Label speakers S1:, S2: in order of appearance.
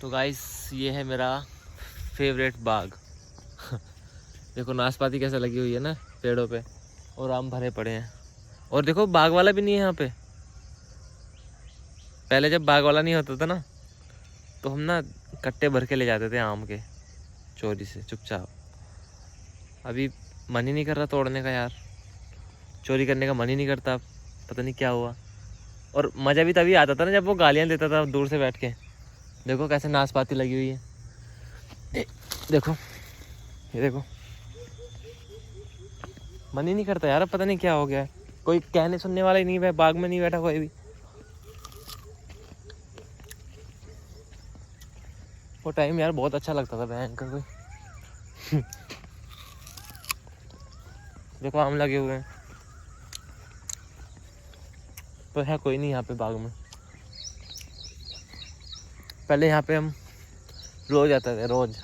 S1: तो गाइस ये है मेरा फेवरेट बाग। देखो नाशपाती कैसे लगी हुई है ना पेड़ों पे, और आम भरे पड़े हैं। और देखो बाग वाला भी नहीं है यहाँ पे। पहले जब बाग वाला नहीं होता था ना, तो हम ना कट्टे भर के ले जाते थे आम के, चोरी से चुपचाप। अभी मन ही नहीं कर रहा तोड़ने का यार, चोरी करने का मन ही नहीं करता अब, पता नहीं क्या हुआ। और मज़ा भी तभी आता था ना जब वो गालियाँ देता था दूर से बैठ के। देखो कैसे नाशपाती लगी हुई है, देखो ये देखो। मन ही नहीं करता यार, पता नहीं क्या हो गया है। कोई कहने सुनने वाला ही नहीं है, बाग में नहीं बैठा कोई भी। वो टाइम यार बहुत अच्छा लगता था भयंकर कोई। देखो आम लगे हुए हैं, तो है कोई नहीं यहाँ पे बाग में। पहले यहाँ पे हम रोज आते थे, रोज।